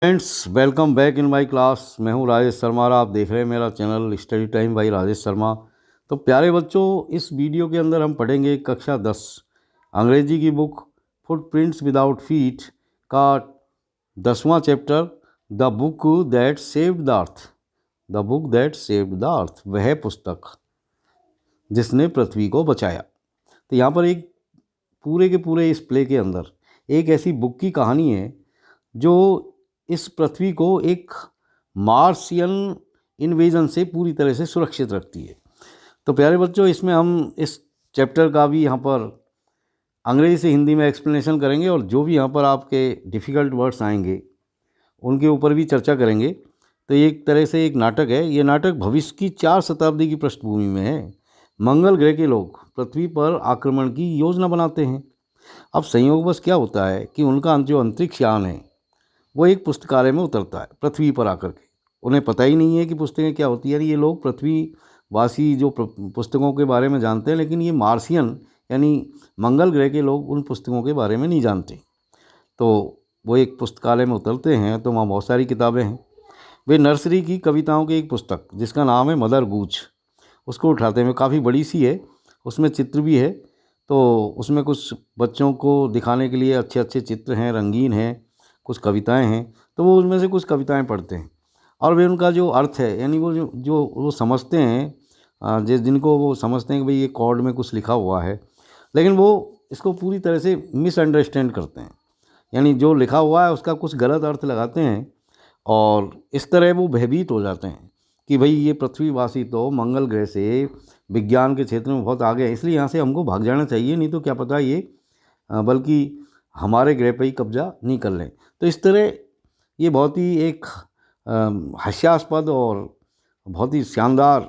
Friends, welcome back in my class. मैं हूं राजेश शर्मा और आप देख रहे हैं मेरा channel study time by Rajesh Sharma. तो प्यारे बच्चों, इस वीडियो के अंदर हम पढ़ेंगे कक्षा 10 अंग्रेजी की बुक फुटप्रिंट्स विदाउट फीट का 10वां chapter, the book that saved the earth. The book that saved the earth, वह पुस्तक जिसने पृथ्वी को बचाया। तो यहाँ पर एक पूरे के पूरे इस प्ले के अंदर एक ऐसी बुक की कहानी है जो इस पृथ्वी को एक मार्शियन इन्वेजन से पूरी तरह से सुरक्षित रखती है। तो प्यारे बच्चों, इसमें हम इस चैप्टर का भी यहाँ पर अंग्रेजी से हिंदी में एक्सप्लेनेशन करेंगे और जो भी यहाँ पर आपके डिफ़िकल्ट वर्ड्स आएंगे उनके ऊपर भी चर्चा करेंगे। तो एक तरह से एक नाटक है। ये नाटक भविष्य की 4 शताब्दी की पृष्ठभूमि में है। मंगल ग्रह के लोग पृथ्वी पर आक्रमण की योजना बनाते हैं। अब संयोगवश क्या होता है कि उनका जो अंतरिक्ष यान है वो एक पुस्तकालय में उतरता है पृथ्वी पर आकर के। उन्हें पता ही नहीं है कि पुस्तकें क्या होती हैं। यानी ये लोग पृथ्वीवासी जो पुस्तकों के बारे में जानते हैं, लेकिन ये मार्शियन यानी मंगल ग्रह के लोग उन पुस्तकों के बारे में नहीं जानते। तो वो एक पुस्तकालय में उतरते हैं तो वहाँ बहुत सारी किताबें हैं। वे नर्सरी की कविताओं की एक पुस्तक जिसका नाम है मदर गूच, उसको उठाते हैं। काफ़ी बड़ी सी है, उसमें चित्र भी है। तो उसमें कुछ बच्चों को दिखाने के लिए अच्छे अच्छे चित्र हैं, रंगीन हैं, कुछ कविताएं हैं। तो वो उनमें से कुछ कविताएं पढ़ते हैं और वे उनका जो अर्थ है, यानी वो जो वो समझते हैं, जिनको वो समझते हैं कि भाई ये कॉर्ड में कुछ लिखा हुआ है, लेकिन वो इसको पूरी तरह से मिसअंडरस्टैंड करते हैं। यानी जो लिखा हुआ है उसका कुछ गलत अर्थ लगाते हैं और इस तरह वो भयभीत हो जाते हैं कि भाई ये पृथ्वीवासी तो मंगल ग्रह से विज्ञान के क्षेत्र में बहुत आगे है, इसलिए यहाँ से हमको भाग जाना चाहिए, नहीं तो क्या पता ये बल्कि हमारे ग्रह पर ही कब्जा नहीं कर लें। तो इस तरह ये बहुत ही एक हास्यास्पद और बहुत ही शानदार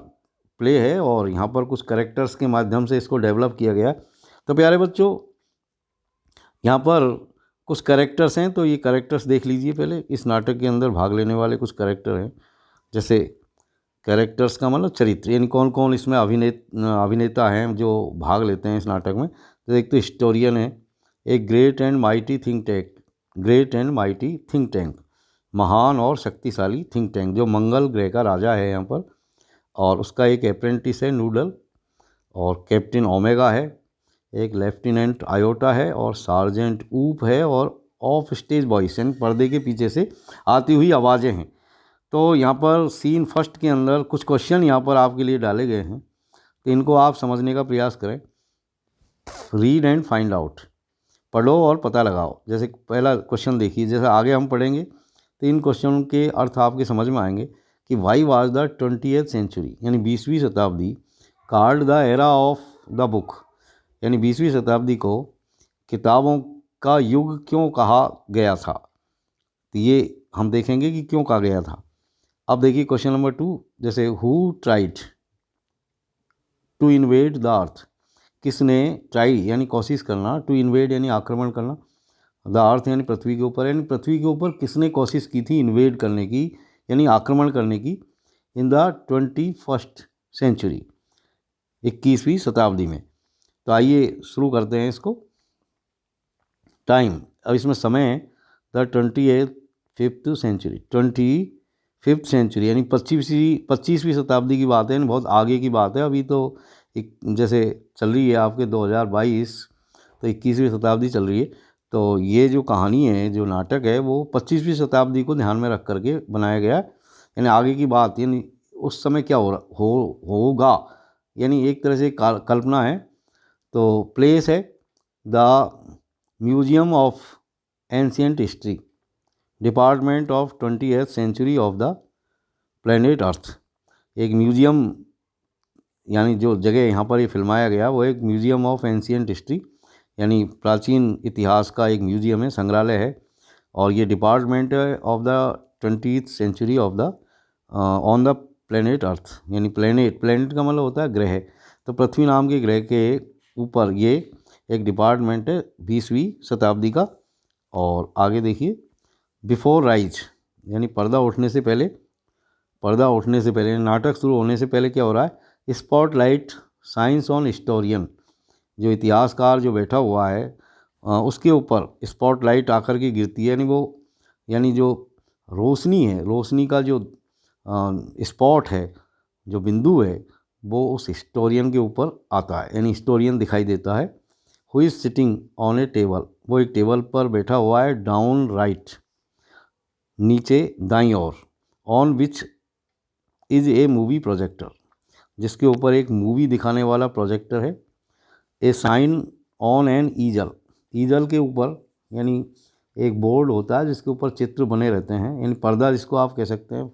प्ले है और यहाँ पर कुछ कैरेक्टर्स के माध्यम से इसको डेवलप किया गया। तो प्यारे बच्चों, यहाँ पर कुछ कैरेक्टर्स हैं, तो ये कैरेक्टर्स देख लीजिए पहले। इस नाटक के अंदर भाग लेने वाले कुछ कैरेक्टर हैं। जैसे कैरेक्टर्स का मतलब चरित्र, यानी कौन कौन इसमें अभिनेता हैं जो भाग लेते हैं इस नाटक में। तो एक तो हिस्टोरियन है, एक great and mighty think tank, महान और शक्तिशाली थिंक टैंक जो मंगल ग्रह का राजा है यहाँ पर, और उसका एक अप्रेंटिस है नूडल, और कैप्टन ओमेगा है, एक लेफ्टिनेंट आयोटा है, और सार्जेंट ऊप है, और ऑफ स्टेज वॉइस यानी पर्दे के पीछे से आती हुई आवाज़ें हैं। तो यहाँ पर सीन फर्स्ट के अंदर कुछ क्वेश्चन यहाँ पर आपके लिए डाले गए हैं, तो इनको आप समझने का प्रयास करें। रीड एंड फाइंड आउट, पढ़ो और पता लगाओ। जैसे पहला क्वेश्चन देखिए, जैसे आगे हम पढ़ेंगे तो इन क्वेश्चन के अर्थ आपके समझ में आएंगे कि why was the 20th century यानी 20वीं शताब्दी card the era of the book, यानी 20वीं शताब्दी को किताबों का युग क्यों कहा गया था। तो ये हम देखेंगे कि क्यों कहा गया था। अब देखिए क्वेश्चन नंबर 2, जैसे who tried to invade the earth, किसने ट्राई यानी कोशिश करना, टू इन्वेड यानी आक्रमण करना, द अर्थ यानी पृथ्वी के ऊपर, यानी पृथ्वी के ऊपर किसने कोशिश की थी इन्वेड करने की यानी आक्रमण करने की, इन द 21st सेंचुरी 21वीं शताब्दी में। तो आइए शुरू करते हैं इसको। टाइम, अब इसमें समय है the 25th century, 25th century यानी 25वीं शताब्दी की बात है, यानी बहुत आगे की बात है। अभी तो एक जैसे चल रही है आपके 2022, तो 21वीं शताब्दी चल रही है। तो ये जो कहानी है, जो नाटक है, वो 25वीं शताब्दी को ध्यान में रख करके बनाया गया, यानी आगे की बात, यानी उस समय क्या होगा, यानी एक तरह से कल्पना है। तो प्लेस है the museum of ancient history, department of 20th century of the planet earth. एक म्यूजियम यानी जो जगह यहाँ पर ये फिल्माया गया वो एक म्यूजियम ऑफ एंशियंट हिस्ट्री यानी प्राचीन इतिहास का एक म्यूजियम है, संग्रहालय है, और ये department of the 20th century of the on the planet earth, यानी प्लेनेट का मतलब होता है ग्रह। तो पृथ्वी नाम के ग्रह के ऊपर ये एक डिपार्टमेंट है 20वीं शताब्दी का। और आगे देखिए, बिफोर राइज यानी पर्दा उठने से पहले, नाटक शुरू होने से पहले क्या हो रहा है, स्पॉटलाइट साइंस ऑन हिस्टोरियन, जो इतिहासकार जो बैठा हुआ है उसके ऊपर स्पॉटलाइट आकर के गिरती है, यानी जो रोशनी है, रोशनी का जो स्पॉट है, जो बिंदु है, वो उस हिस्टोरियन के ऊपर आता है, यानी हिस्टोरियन दिखाई देता है। Who is sitting on A table, वो एक टेबल पर बैठा हुआ है, डाउन राइट, नीचे दाईं ओर, on which is a movie projector, जिसके ऊपर एक मूवी दिखाने वाला प्रोजेक्टर है। A sign on an easel, easel के ऊपर यानी एक बोर्ड होता है जिसके ऊपर चित्र बने रहते हैं, यानी पर्दा जिसको आप कह सकते हैं।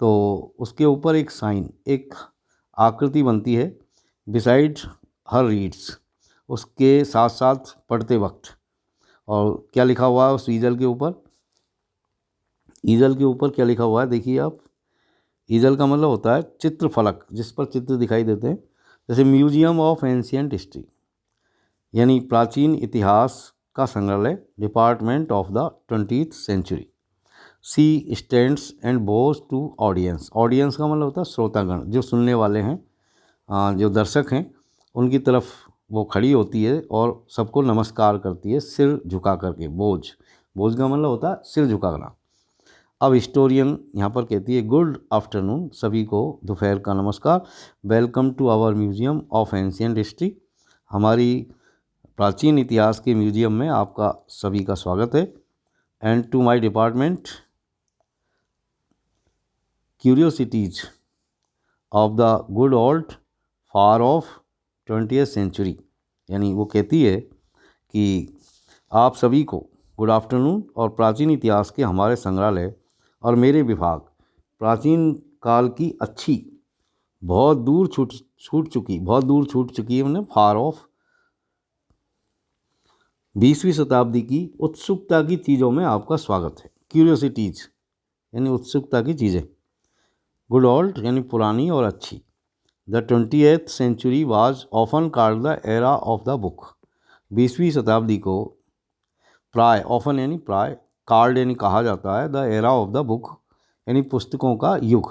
तो उसके ऊपर एक साइन, एक आकृति बनती है, बिसाइड हर रीड्स, उसके साथ साथ पढ़ते वक्त। और क्या लिखा हुआ है उस ईजल के ऊपर? ईजल के ऊपर क्या लिखा हुआ है देखिए आप। ईजल का मतलब होता है चित्र फलक, जिस पर चित्र दिखाई देते हैं। जैसे म्यूजियम ऑफ एंशियंट हिस्ट्री, यानी प्राचीन इतिहास का संग्रहालय, department of the 20th century. She stands and bows to audience, audience का मतलब होता है श्रोतागण, जो सुनने वाले हैं, जो दर्शक हैं, उनकी तरफ वो खड़ी होती है और सबको नमस्कार करती है सिर झुका करके। बोझ, बोझ का मतलब होता है सिर झुकाना। अब हिस्टोरियन यहाँ पर कहती है गुड आफ्टरनून, सभी को दोपहर का नमस्कार। Welcome to our museum of ancient history, हमारी प्राचीन इतिहास के म्यूजियम में आपका सभी का स्वागत है। And to my department curiosities of the good old far of 20th century, यानी वो कहती है कि आप सभी को गुड आफ्टरनून, और प्राचीन इतिहास के हमारे संग्रहालय और मेरे विभाग प्राचीन काल की अच्छी बहुत दूर छूट चुकी है, मैंने फार ऑफ 20वीं शताब्दी की उत्सुकता की चीज़ों में आपका स्वागत है। क्यूरियोसिटीज यानी उत्सुकता की चीज़ें, गुड ओल्ड यानी पुरानी और अच्छी। The 20th century was often called the era of the book, 20वीं शताब्दी को प्राय, ऑफन यानी प्राय, कॉल्ड यानी कहा जाता है, the era of the book यानी पुस्तकों का युग।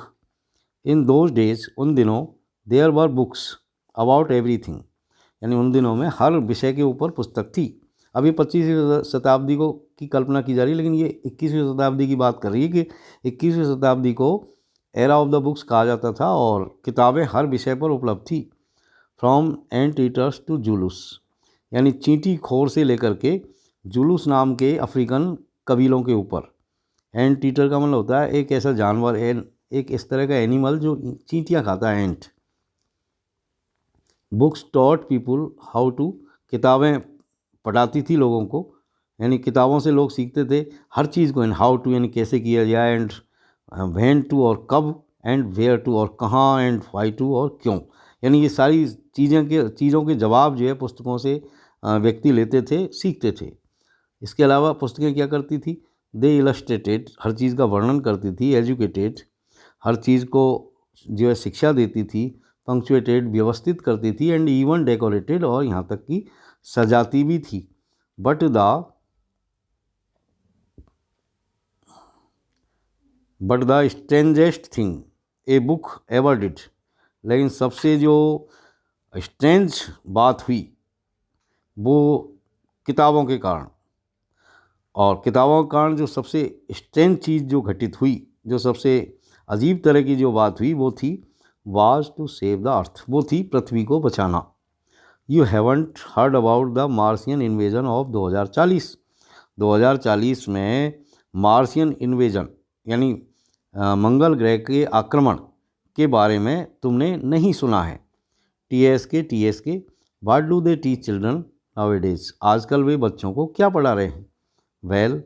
इन दोज डेज, उन दिनों, there were books about everything, यानी उन दिनों में हर विषय के ऊपर पुस्तक थी। अभी 25वीं शताब्दी को की कल्पना की जा रही है, लेकिन ये 21वीं शताब्दी की बात कर रही है कि 21वीं शताब्दी को एरा ऑफ द बुक्स कहा जाता था और किताबें हर विषय पर उपलब्ध थी। फ्रॉम एंट ईटर्स टू जुलूस, यानी चींटी खोर से लेकर के जुलूस नाम के अफ्रीकन कबीलों के ऊपर। एंट ईटर का मतलब होता है एक ऐसा जानवर, एक इस तरह का एनिमल जो चींटियाँ खाता है, ant. Books taught people how to, किताबें पढ़ाती थी लोगों को, यानी किताबों से लोग सीखते थे हर चीज़ को। एंड हाउ टू यानी कैसे किया जाए, एंड व्हेन टू और कब, एंड वेयर टू और कहाँ, एंड व्हाई टू और क्यों, यानी ये सारी चीज़ों के जवाब जो है पुस्तकों से व्यक्ति लेते थे, सीखते थे। इसके अलावा पुस्तकें क्या करती थी? दे इलस्ट्रेटेड, हर चीज़ का वर्णन करती थी। एजुकेटेड, हर चीज़ को जो है शिक्षा देती थी। पंक्चुएटेड, व्यवस्थित करती थी। एंड इवन डेकोरेटेड, और यहाँ तक कि सजाती भी थी। But the strangest thing a book ever did, लेकिन सबसे जो स्ट्रेंज बात हुई वो किताबों के कारण, और किताबों के कारण जो सबसे स्ट्रेंज चीज़ जो घटित हुई, जो सबसे अजीब तरह की जो बात हुई, वो थी was to save the earth, वो थी पृथ्वी को बचाना। You haven't heard about the Martian invasion of 2040, 2040 में मार्सियन इन्वेजन यानी मंगल ग्रह के आक्रमण के बारे में तुमने नहीं सुना है। Tsk what do they teach children nowadays, आजकल वे बच्चों को क्या पढ़ा रहे हैं? वेल,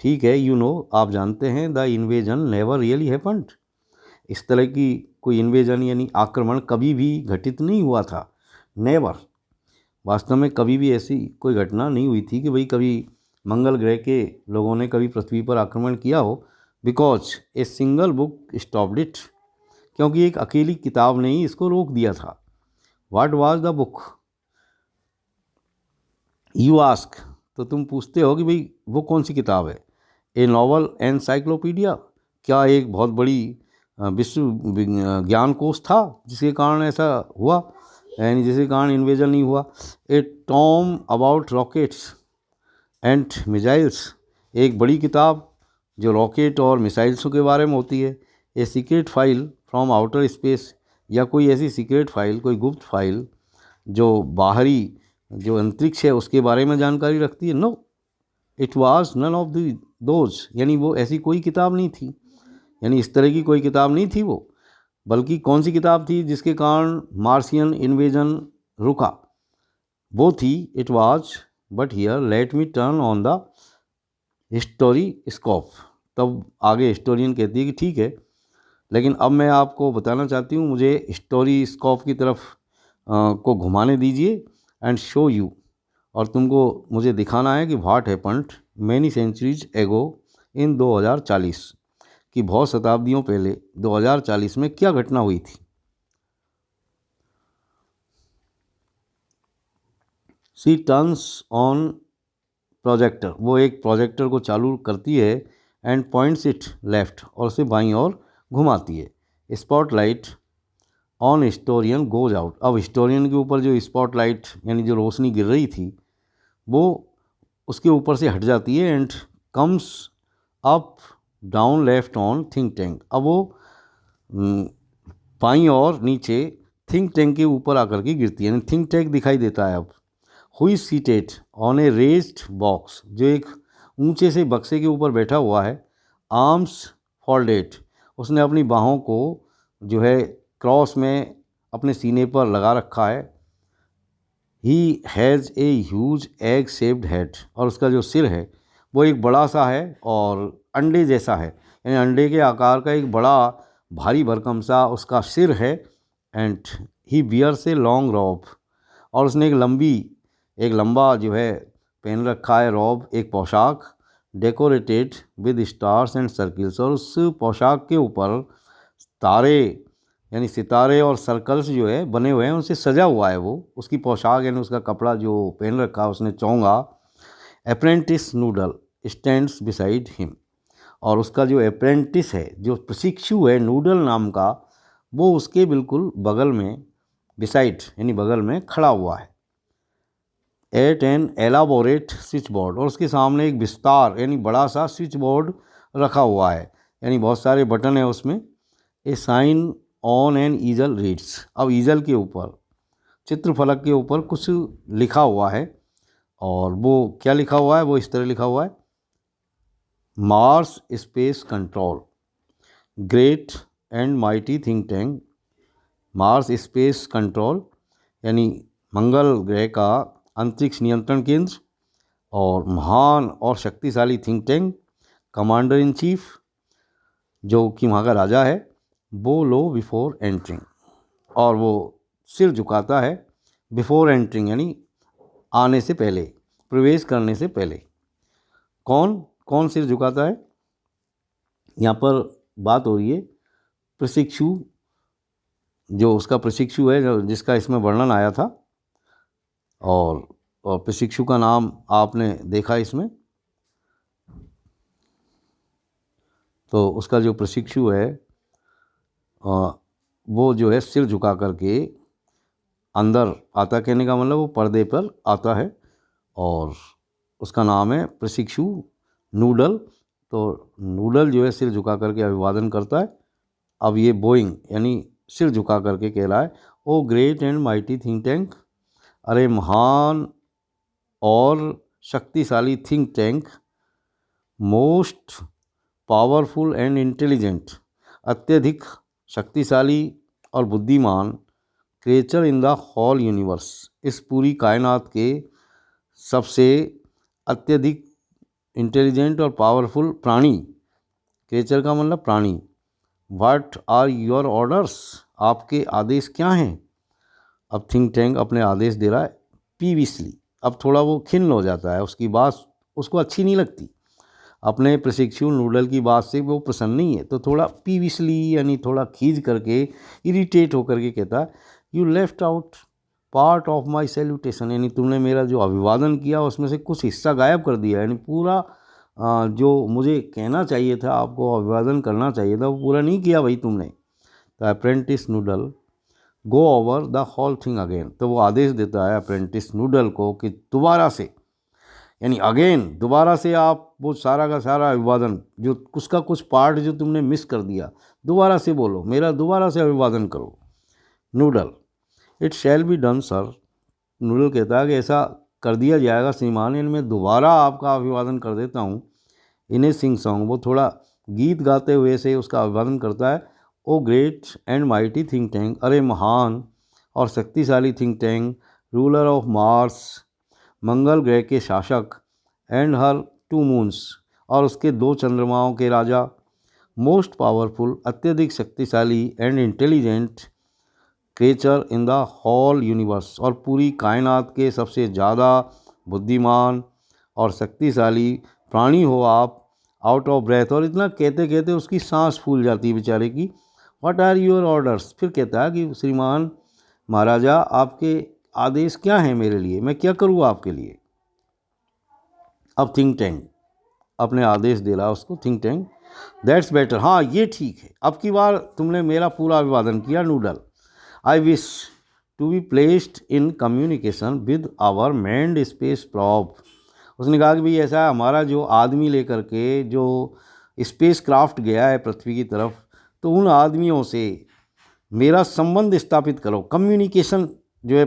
ठीक है, यू नो, आप जानते हैं, the invasion never really happened, इस तरह की कोई इन्वेजन यानी आक्रमण कभी भी घटित नहीं हुआ था। नेवर, वास्तव में कभी भी ऐसी कोई घटना नहीं हुई थी कि भाई कभी मंगल ग्रह के लोगों ने कभी पृथ्वी पर आक्रमण किया हो। Because a single book stopped it, क्योंकि एक अकेली किताब ने ही इसको रोक दिया था। What was the book, you ask, तो तुम पूछते हो कि भाई वो कौन सी किताब है? ए नॉवल एनसाइक्लोपीडिया, क्या एक बहुत बड़ी विश्व ज्ञान कोश था जिसके कारण ऐसा हुआ, यानी जिसके कारण इन्वेजन नहीं हुआ? A tome about rockets and missiles, एक बड़ी किताब जो रॉकेट और मिसाइल्सों के बारे में होती है। A secret file from outer space, या कोई ऐसी सीक्रेट फाइल, कोई गुप्त फाइल जो बाहरी जो अंतरिक्ष है उसके बारे में जानकारी रखती है। No, it was none of the those, यानी वो ऐसी कोई किताब नहीं थी, यानी इस तरह की कोई किताब नहीं थी वो। बल्कि कौन सी किताब थी जिसके कारण मार्शियन इन्वेजन रुका? वो थी it was, but here let me turn on the history scope. तब आगे हिस्टोरियन कहती है कि ठीक है, लेकिन अब मैं आपको बताना चाहती हूँ, मुझे हिस्टोरी स्कोप की तरफ को घुमाने दीजिए एंड शो यू, और तुमको मुझे दिखाना है कि व्हाट हैपेंड मैनी सेंचुरीज एगो इन 2040, कि बहुत शताब्दियों पहले 2040 में क्या घटना हुई थी। सी टर्न्स ऑन प्रोजेक्टर, वो एक प्रोजेक्टर को चालू करती है एंड पॉइंट्स इट लेफ्ट, और उसे बाईं ओर घुमाती है। Spotlight on historian goes out, अब हिस्टोरियन के ऊपर जो स्पॉटलाइट यानी जो रोशनी गिर रही थी वो उसके ऊपर से हट जाती है and comes up down left on think tank. अब वो बाईं और नीचे थिंक टैंक के ऊपर आकर के गिरती है, यानी थिंक टैंक दिखाई देता है अब। हुई seated on A raised box, जो एक ऊंचे से बक्से के ऊपर बैठा हुआ है। आर्म्स फोल्डेड, उसने अपनी बाहों को जो है क्रॉस में अपने सीने पर लगा रखा है। He has a huge egg shaped head, और उसका जो सिर है वो एक बड़ा सा है और अंडे जैसा है, यानी अंडे के आकार का एक बड़ा भारी भरकम सा उसका सिर है। And he bears a long robe, और उसने एक लंबा जो है पहन रखा है रॉब, एक पोशाक, decorated with stars and circles, और उस पोशाक के ऊपर तारे यानी सितारे और सर्कल्स जो है बने हुए हैं, उनसे सजा हुआ है वो उसकी पोशाक, यानी उसका कपड़ा जो पहन रखा है उसने चोंगा। Apprentice noodle stands beside him, और उसका जो अप्रेंटिस है, जो प्रशिक्षु है नूडल नाम का, वो उसके बिल्कुल बगल में, बिसाइड यानी बगल में खड़ा हुआ है। At an elaborate switchboard, और उसके सामने एक विस्तार यानी बड़ा सा स्विच बोर्ड रखा हुआ है, यानी बहुत सारे बटन है उसमें। A sign on an easel reads, अब ईजल के ऊपर, चित्रफलक के ऊपर कुछ लिखा हुआ है, और वो क्या लिखा हुआ है, वो इस तरह लिखा हुआ है, Mars space control great and mighty think tank. Mars space control यानी मंगल ग्रह का अंतरिक्ष नियंत्रण केंद्र, और महान और शक्तिशाली think tank, commander in chief जो कि वहाँ का राजा है, वो लो बिफोर एंट्रिंग, और वो सिर झुकाता है बिफोर एंट्रिंग यानी आने से पहले, प्रवेश करने से पहले। कौन कौन सिर झुकाता है? यहाँ पर बात हो रही है प्रशिक्षु, जो उसका प्रशिक्षु है, जो जिसका इसमें वर्णन आया था, और प्रशिक्षु का नाम आपने देखा इसमें। तो उसका जो प्रशिक्षु है वो जो है सिर झुका करके अंदर आता, कहने का मतलब वो पर्दे पर आता है, और उसका नाम है प्रशिक्षु नूडल। तो नूडल जो है सिर झुका करके अभिवादन करता है। अब ये बोइंग यानी सिर झुका करके कह रहा है, O great and mighty think tank, अरे महान और शक्तिशाली think tank, most powerful and intelligent, अत्यधिक शक्तिशाली और बुद्धिमान, creature in the whole universe, इस पूरी कायनात के सबसे अत्यधिक इंटेलिजेंट और पावरफुल प्राणी, क्रिएचर का मतलब प्राणी। व्हाट आर योर ऑर्डर्स, आपके आदेश क्या हैं? अब थिंक टैंक अपने आदेश दे रहा है पीविसली, अब थोड़ा वो खिन्न हो जाता है, उसकी बात उसको अच्छी नहीं लगती, अपने प्रशिक्षु नूडल की बात से वो प्रसन्न नहीं है, तो थोड़ा पीविसली यानी थोड़ा खींच करके, इरिटेट होकर के कहता है, you left out part of my salutation, यानी तुमने मेरा जो अभिवादन किया उसमें से कुछ हिस्सा गायब कर दिया, यानी पूरा जो मुझे कहना चाहिए था, आपको अभिवादन करना चाहिए था, वो पूरा नहीं किया भाई तुमने। The apprentice Noodle go over the whole thing again, तो वो आदेश देता है अप्रेंटिस नूडल को कि दोबारा से यानी अगेन दोबारा से आप वो सारा का सारा अभिवादन जो उसका कुछ पार्ट जो तुमने मिस कर दिया दोबारा से बोलो, मेरा दोबारा से अभिवादन करो। Noodle, it shall be done sir. Noodle कहता है कि ऐसा कर दिया जाएगा श्रीमान, यानी मैं दोबारा आपका अभिवादन कर देता हूँ। इन्हें सिंग सॉन्ग, वो थोड़ा गीत गाते हुए से उसका अभिवादन करता है। O great and mighty think tank, अरे महान और शक्तिशाली think tank, ruler of Mars, मंगल ग्रह के शासक, एंड हर टू मून्स, और उसके 2 चंद्रमाओं के राजा, मोस्ट पावरफुल, अत्यधिक शक्तिशाली, and intelligent creature in the whole universe, और पूरी कायनात के सबसे ज़्यादा बुद्धिमान और शक्तिशाली प्राणी हो आप, आउट ऑफ ब्रेथ। और इतना कहते कहते उसकी सांस फूल जाती है बेचारे की। व्हाट आर योर ऑर्डर्स, फिर कहता है कि श्रीमान महाराजा आपके आदेश क्या हैं मेरे लिए, मैं क्या करूँ आपके लिए। अब थिंक टैंक अपने आदेश दे रहा उसको, थिंक टैंक, दैट्स बेटर, हाँ ये ठीक है, अब की बार तुमने मेरा पूरा अभिवादन किया Noodle. I wish to be placed in communication with our manned space probe. उसने कहा कि भाई ऐसा है, हमारा जो आदमी लेकर के जो स्पेस क्राफ्ट गया है पृथ्वी की तरफ, तो उन आदमियों से मेरा संबंध स्थापित करो, कम्युनिकेशन जो है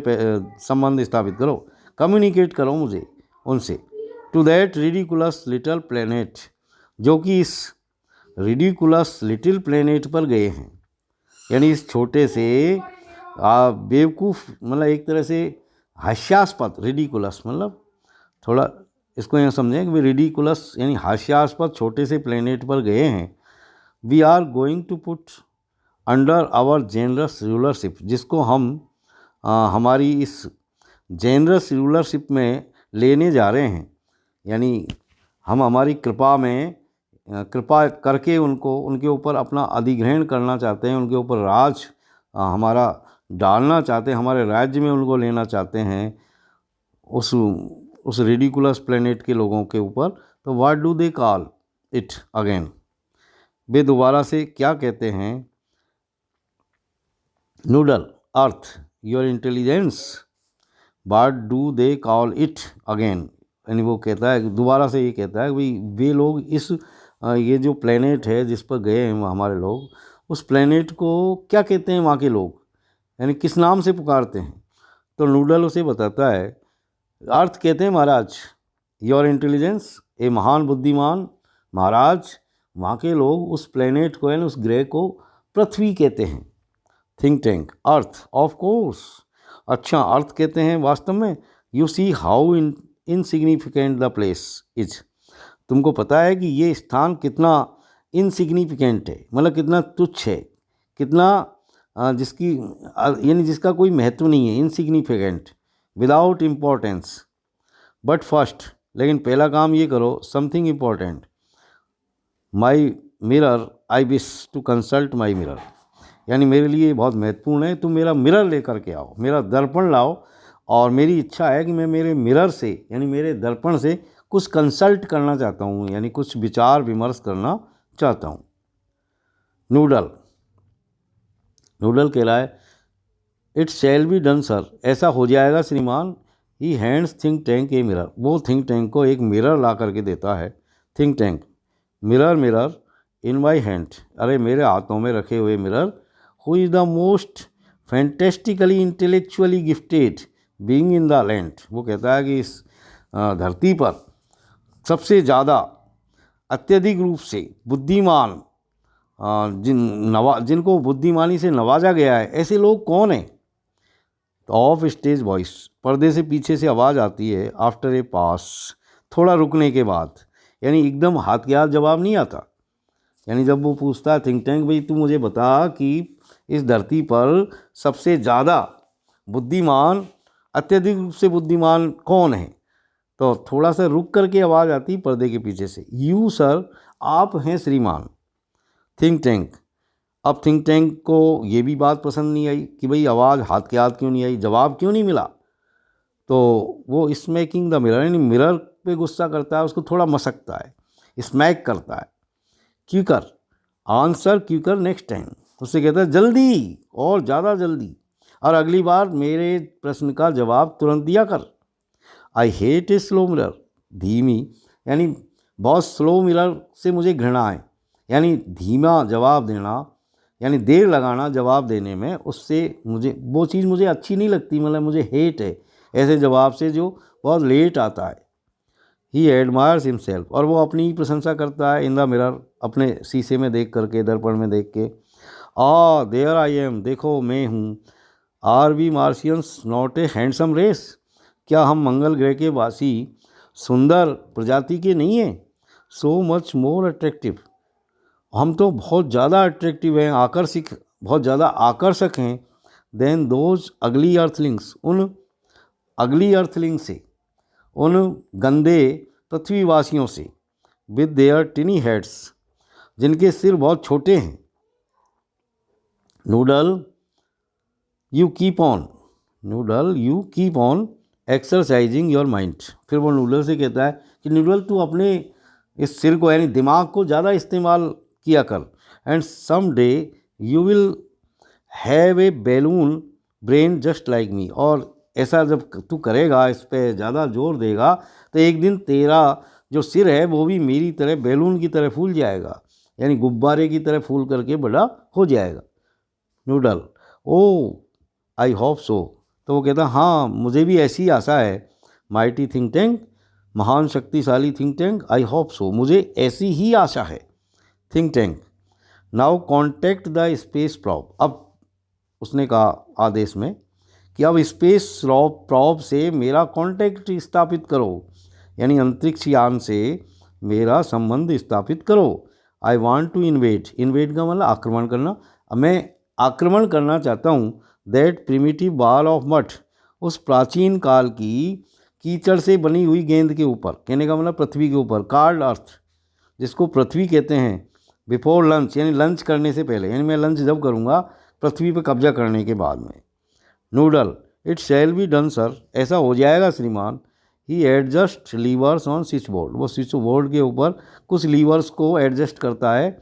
संबंध स्थापित करो, कम्युनिकेट करो मुझे उनसे। To that ridiculous little planet, जो कि इस रिडिकुलस लिटिल प्लेनेट पर गए हैं, यानी इस छोटे से बेवकूफ़, मतलब एक तरह से हास्यास्पद, रिडिकुलस मतलब थोड़ा इसको यहाँ समझें कि रिडिकुलस यानी हास्यास्पद छोटे से प्लेनेट पर गए हैं। We are going to put under our generous rulership, जिसको हम हमारी इस जेनरस रूलरशिप में लेने जा रहे हैं, यानी हम हमारी कृपा में कृपा करके उनको उनके ऊपर अपना अधिग्रहण करना चाहते हैं, उनके ऊपर राज हमारा डालना चाहते हैं, हमारे राज्य में उनको लेना चाहते हैं उस रिडिकुलस प्लेनेट के लोगों के ऊपर। तो what do they call it again, वे दोबारा से क्या कहते हैं। Noodle, earth, your intelligence, what do they call it again, यानी वो कहता है दोबारा से, ये कहता है भाई वे लोग इस ये जो प्लेनेट है जिस पर गए हैं हमारे लोग, उस प्लेनेट को क्या कहते हैं वहाँ के लोग, यानी किस नाम से पुकारते हैं। तो नूडल उसे बताता है, अर्थ कहते हैं महाराज, योर इंटेलिजेंस, ए महान बुद्धिमान महाराज, वहाँ के लोग उस प्लेनेट को यानी उस ग्रह को पृथ्वी कहते हैं। Think tank, earth, of course, अच्छा अर्थ कहते हैं वास्तव में। You see how insignificant the place is, तुमको पता है कि ये स्थान कितना इनसिग्निफिकेंट है, मतलब कितना तुच्छ है, कितना जिसकी यानी जिसका कोई महत्व नहीं है, insignificant, without importance. But first, लेकिन पहला काम ये करो, something important, my mirror, I wish to consult my mirror, यानी मेरे लिए बहुत महत्वपूर्ण है, तुम मेरा मिरर लेकर के आओ, मेरा दर्पण लाओ, और मेरी इच्छा है कि मैं मेरे मिरर से यानी मेरे दर्पण से कुछ कंसल्ट करना चाहता हूँ, यानी कुछ विचार विमर्श करना चाहता हूँ। नूडल, नूडल कह रहा है, it shall be done sir, ऐसा हो जाएगा श्रीमान। He hands think tank a mirror, वो थिंक टैंक को एक मिरर ला करके देता है। Think tank, mirror mirror in my hand, अरे मेरे हाथों में रखे हुए mirror, who is the most fantastically intellectually gifted being in the land, वो कहता है कि इस धरती पर सबसे ज़्यादा अत्यधिक रूप से बुद्धिमान जिनको बुद्धिमानी से नवाजा गया है, ऐसे लोग कौन हैं। तो ऑफ स्टेज वॉइस, पर्दे से पीछे से आवाज़ आती है, आफ्टर ए पास, थोड़ा रुकने के बाद, यानी एकदम हाथ के हाथ जवाब नहीं आता। यानी जब वो पूछता है थिंक टैंक, भाई तू मुझे बता कि इस धरती पर सबसे ज़्यादा बुद्धिमान, अत्यधिक रूप से बुद्धिमान कौन है, तो थोड़ा सा रुक करके आवाज़ आती पर्दे के पीछे से, यू सर, आप हैं श्रीमान। थिंक टैंक, अब थिंक टैंक को ये भी बात पसंद नहीं आई कि भाई आवाज़ हाथ के हाथ क्यों नहीं आई, जवाब क्यों नहीं मिला। तो वो स्मैकिंग द मिरर, यानी मिरर पे गुस्सा करता है, उसको थोड़ा मसकता है, स्मैक करता है। Quicker, answer quicker next time, उससे कहता है जल्दी और ज़्यादा जल्दी, और अगली बार मेरे प्रश्न का जवाब तुरंत दिया कर। I hate a slow mirror, धीमी, यानी बहुत स्लो मिरर से मुझे घृणा है, यानी धीमा जवाब देना, यानी देर लगाना जवाब देने में, उससे मुझे वो चीज़ मुझे अच्छी नहीं लगती, मतलब मुझे हेट है ऐसे जवाब से जो बहुत लेट आता है। ही एडमायर्स हिमसेल्फ, और वो अपनी ही प्रशंसा करता है इन द मिरर, अपने शीशे में देख करके, दर्पण में देख के। देयर आई एम, देखो मैं हूँ। Are we Martians not a handsome race, क्या हम मंगल ग्रह के वासी सुंदर प्रजाति के नहीं हैं? सो मच मोर अट्रैक्टिव, हम तो बहुत ज़्यादा अट्रैक्टिव हैं, आकर्षक, बहुत ज़्यादा आकर्षक हैं। देन दोज अगली अर्थलिंग्स, उन अगली अर्थलिंग से, उन गंदे पृथ्वीवासियों से। विद देयर टिनी हेड्स, जिनके सिर बहुत छोटे हैं। Noodle you keep on, noodle you keep on exercising your mind, फिर वो नूडल से कहता है कि नूडल तू अपने इस सिर को, यानी दिमाग को ज़्यादा इस्तेमाल किया कर। And someday you will have a balloon brain just like me, और ऐसा जब तू करेगा, इस पे ज़्यादा जोर देगा, तो एक दिन तेरा जो सिर है वो भी मेरी तरह बैलून की तरह फूल जाएगा, यानी गुब्बारे की तरह फूल करके बड़ा हो जाएगा। नूडल ओ आई होप सो, तो वो कहता हाँ मुझे भी ऐसी आशा है। माइटी थिंक टैंक, महान शक्तिशाली think tank, I hope so, मुझे ऐसी ही आशा है। Think tank now contact the space probe, अब उसने कहा आदेश में कि अब स्पेस प्रॉब से मेरा कांटेक्ट स्थापित करो, यानी अंतरिक्ष यान से मेरा संबंध स्थापित करो। I want to invade, invade का मतलब आक्रमण करना, मैं आक्रमण करना चाहता हूँ। That primitive ball of mud, उस प्राचीन काल की कीचड़ से बनी हुई गेंद के ऊपर, कहने का मतलब पृथ्वी के ऊपर, कार्ड अर्थ, जिसको पृथ्वी कहते हैं। बिफोर लंच, यानी लंच करने से पहले, यानी मैं लंच जब करूँगा पृथ्वी पर कब्जा करने के बाद में। Noodle it shall be done sir, ऐसा हो जाएगा श्रीमान। He adjust levers on switch board, वो स्विच बोर्ड के ऊपर कुछ लीवर्स को एडजस्ट करता है।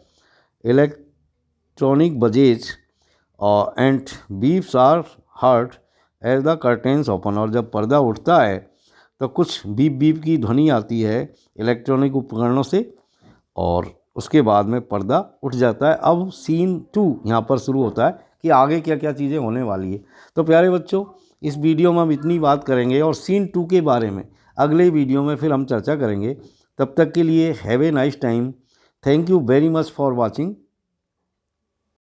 Electronic buzzes and beeps are heard as the curtains open, और जब पर्दा उठता है तो कुछ बीप बीप की ध्वनि आती है इलेक्ट्रॉनिक उपकरणों से, और उसके बाद में पर्दा उठ जाता है। अब सीन 2 यहाँ पर शुरू होता है कि आगे क्या क्या चीज़ें होने वाली है। तो प्यारे बच्चों, इस वीडियो में हम इतनी बात करेंगे, और सीन 2 के बारे में अगले वीडियो में फिर हम चर्चा करेंगे। तब तक के लिए have a nice time. Thank you very much for watching.